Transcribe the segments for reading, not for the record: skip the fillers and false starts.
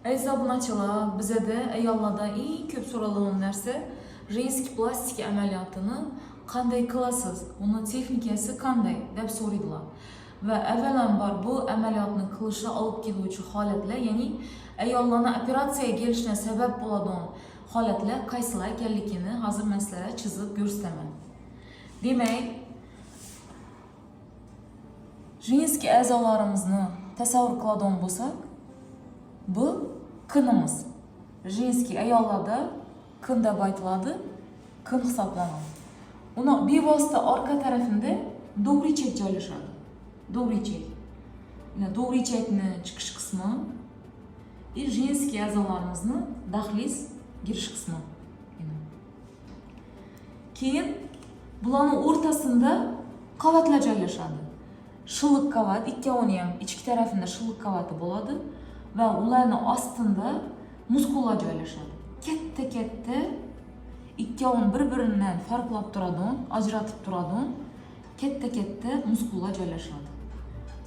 Aziz obunachilar, bizada ayollarda eng ko'p so'raladigan narsa jenskiy plastik amaliyotini qanday qilasiz? Uni texnikasi qanday deb so'raydilar. Va avvalambor bu amaliyotni qilishga olib keluvchi holatlar, ya'ni ayollarning operatsiyaga kelishiga sabab bo'ladigan holatlar qaysilar ekanligini hozir men sizlarga chizib ko'rsataman. Demak, jenskiy a'zolarimizni tasavvur qiladigan bo'lsak, bu qinimiz. Jenskiy ayollarda qin deb aytiladi, qin hisoblanadi. Uni bevosita orqa tarafida do'g'richak joylashadi. Do'g'richak. Mana do'g'richakni chiqish qismi va jenskiy a'zolarimizni dahliz girish qismi. Keyin bularning o'rtasida qavatlar joylashadi. Shilliq qavat, ikkovini ham ichki tarafida shilliq qavati bo'ladi va ularning ostida muskullar joylashadi. Katta ikkovini bir-biridan farqlab turadigan, ajratib turadigan katta muskullar joylashadi.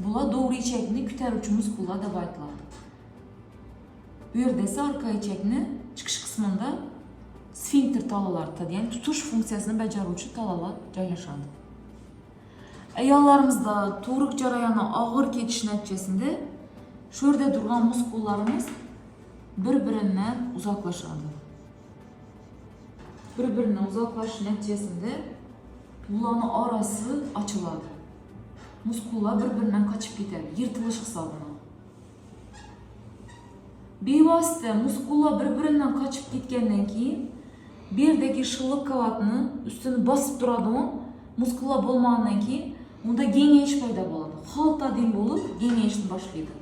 Bular do'g'richakni ko'taruvchi muskullar deb aytiladi. Bu yerda esa orqa ichakni chiqish qismida sfinkter tolalar, ya'ni tutish funksiyasini bajaruvchi tolalar joylashadi. Ayollarimizda tug'ruq jarayoni og'ir ketish natijasida shu yerda turgan muskullarimiz bir-biridan uzoqlashadi. Bir-biridan uzoqlashish natijasida ularning orasi ochiladi. Muskullar bir-biridan qochib ketadi, yirtilish hisobidan. Bevosita muskullar bir-biridan qochib ketgandan keyin bu yerdagi shilliq qavatni ustini bosib turadigan muskullar bo'lmagandan keyin unda kengayish paydo bo'ladi. Xaltadin bo'lib kengayishni boshlaydi.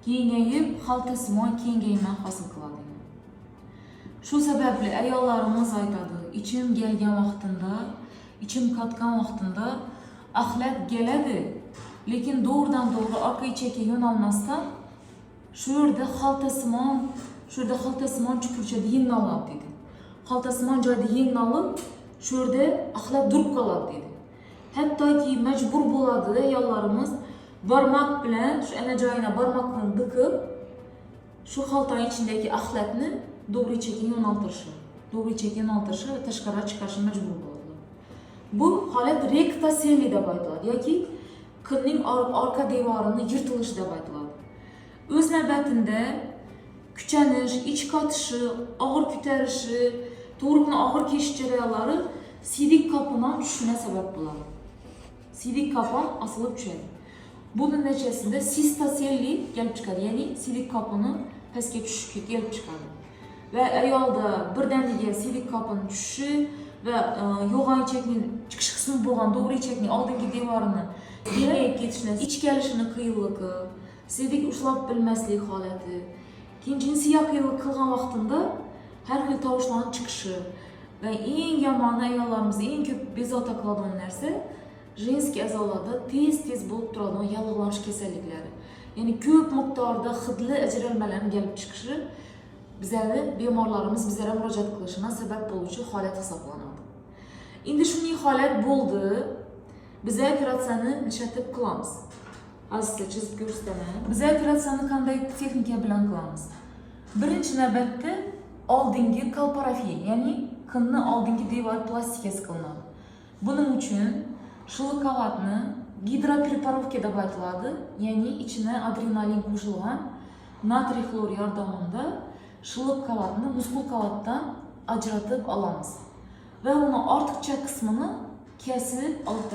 Kengayib, xaltasimon kengayma hosil qiladi. Shu sababli ayollarimiz aytadi, ichim kelgan vaqtimda, ichim qotgan vaqtimda axlat keladi, lekin to'g'ridan-to'g'ri orqa ichakka yo'nalmasdan shu yerda xaltasimon chuqurchada yengoladi dedi. Xaltasimon joyda yengolib, shu yerda axlat durib qoladi dedi. Hattoki majbur bo'ladi ayollarimiz barmoq bilan shu ana joyina barmoqni diqib, shu xaltaning ichidagi axlatni do'g'richakka yo'naltirishi va tashqariga chiqarishga majbur bo'ladi. Bu holat rektaseli deb aytiladi yoki qinning orqa devorini yirtilishi deb aytiladi. O'z navbatida kuchanish, ich qotishi, og'ir ko'tarishi, tug'ruqni og'ir kechish jarayonlari siydik qopqondan tushishiga sabab bo'ladi. Siydik qopqon osilib tushadi. Buning natijasida sistoselli kelib chiqadi, ya'ni siydik qopqoni pastga tushishga kelib chiqadi. Va ayolda birdaniga siydik qopqon tushishi va yo'g'on ichakning chiqish qismi bo'lgan do'g'richakning oldingi devorini kengayib ketishini, ich kelishini qiyinligi, siydik ushlab bilmaslik holati, keyin jinsiy qiyiqlik qilgan vaqtida har xil tovushlarning chiqishi va eng yomoni ayollarimizni eng ko'p bezovta qiladigan narsa jenskiy a'zolarda tez bo'lib turadigan yallig'lanish kasalliklari. Ya'ni ko'p miqdorda hidli ajralmalarning kelib chiqishi bizlarning bemorlarimiz bizlarga murojaat qilishiga sabab bo'luvchi holat hisoblanadi. Endi shunday holat bo'ldi. Biz operatsiyani nishatib qilamiz. Hozir chizib ko'rsataman. Biz operatsiyani qanday texnika bilan qilamiz? Birinchi navbatda oldingi kolparafiya, ya'ni qinni oldingi devor plastikasi qilinadi. Buning uchun shilliq qavatni gidropreparovka deb aytiladi, ya'ni ichine adrenalin qo'shilgan natriy xlor yordamida shilliq qavatni muskul qavatdan ajratib olamiz va uni ortiqcha qismini kesib olib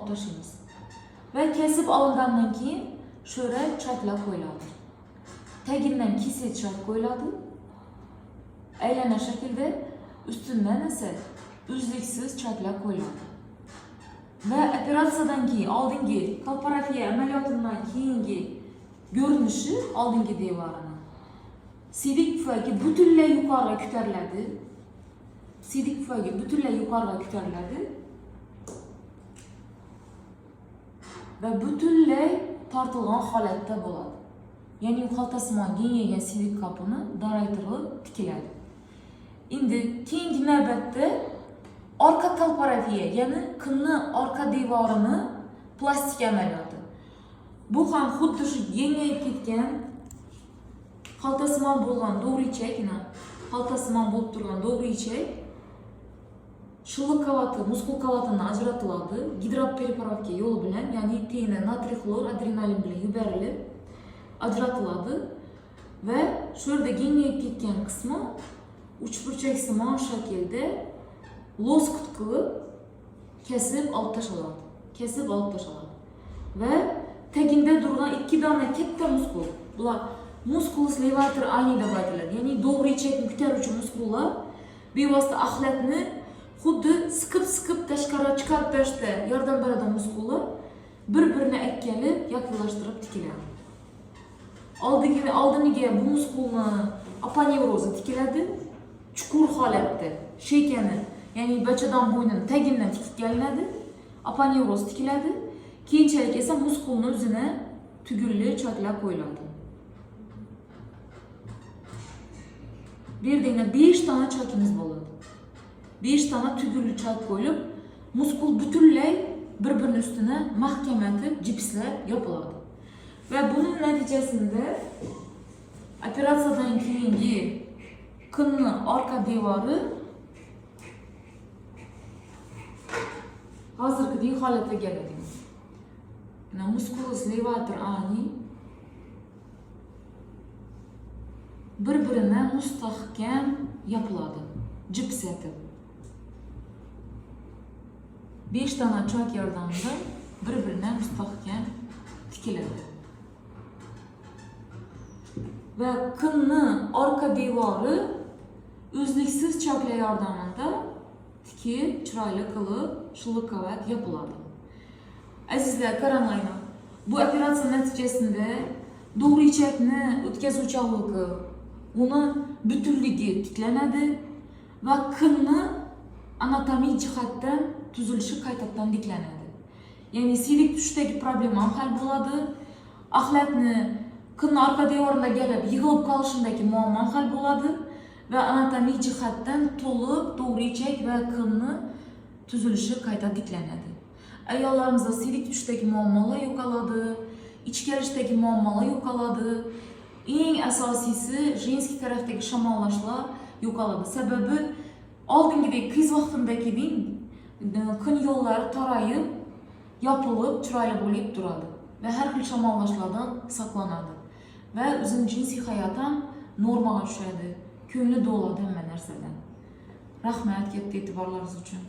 tashlaymiz. Va kesib olingandan keyin sho'ra chaklar qo'yiladi. Tagidan keset chak qo'yiladi. Aylana shaklda ustidan esa uzluksiz chaklar qo'yiladi. Va operatsiyadan keyin oldingi kolparafiya amaliyotidan keyingi ko'rinishi oldingi devorini siydik pufagi butunlay yuqoriga ko'tariladi. Va butunlay tortilgan holatda bo'ladi. Ya'ni xaltasimon kengaygan siydik qopini daraytirilib tikiladi. Endi keyingi navbatda orqa kolporafiya, ya'ni qinni orqa devorini plastik amaliyoti. Bu ham xuddi shu kengayib ketgan xaltasimon bo'lgan do'g'richakni, xaltasimon bo'lib turgan do'g'richak shilliq qavati, muskul qavatini ajratiladi gidropreparatga yo'li bilan, ya'ni tena natriy xlor adrenalin bilan yuborilib ajratiladi va shu yerda kengayib ketgan qismi uchburchaksimon shaklda loskut qilib kesib olib tashlanadi. Va taginda turgan ikki dona katta muskul. Bular musculus levator ani deb aytiladi. Ya'ni do'g'richakni ko'taruvchi muskullar bevosita axlatni xuddi siqib tashqariga chiqarib berishda yordam beradigan muskullar bir-birini akkalib yaqinlashtirib tikiladi. Oldiniga bu muskulni aponevrozi tikiladi. Chuqur holatda shaykani, ya'ni bachadan bo'ynining tagidan tikib kelinadi. Aponevroz tikiladi. Keyinchalik esa muskulni o'zini tugulli choklab qo'yiladi. Bu yerda 5 dona chokimiz bo'ladi. 5 dona tugulli chok qo'yilib, muskul butunlay bir-birini ustini mahkamatib, gipslab yopiladi. Va buning natijasida operatsiyadan keyingi qinni orqa devori hozirgidek holatga keladi. Musculus levator ani bir-birini mustahkam yopiladi, gips etib. 5 dona chok yordamida bir-birini mustahkam tikiladi. Va qinni orqa devori uzluksiz choklar yordamida tikib, chiroyli qilib, shilliq qavat yopiladi. Azizlar, qaranglar. Bu operatsiya natijasida do'g'richakni o'tkazuvchanligi, uni butunligi tiklanadi va qinni anatomik jihatdan tuzilishi qaytadan tiklanadi. Ya'ni siydik tushdagi problema hal bo'ladi. Axlatni qinni orqa devorida kelib yig'ilib qolishindagi muammo hal bo'ladi va anatomik jihatdan to'liq do'g'richak va qinni tuzilishi qayta tiklanadi. Ayollarimizda siydik tushdagi muammolar yo'qoladi, ichkarishdagi muammolar yo'qoladi. Eng asosiysi jinsiy tarafdagi shamollashlar yo'qoladi. Sababi oldingidek qiz vaqtindagi qin yo'llari torayib, yopilib, chiroyli bo'lib turadi va har xil shamollashlardan saqlanadi. Va o'zining jinsiy hayoti ham normaga tushadi. Ko'ngli to'ladi hamma narsadan. Rahmat katta e'tiborlaringiz uchun.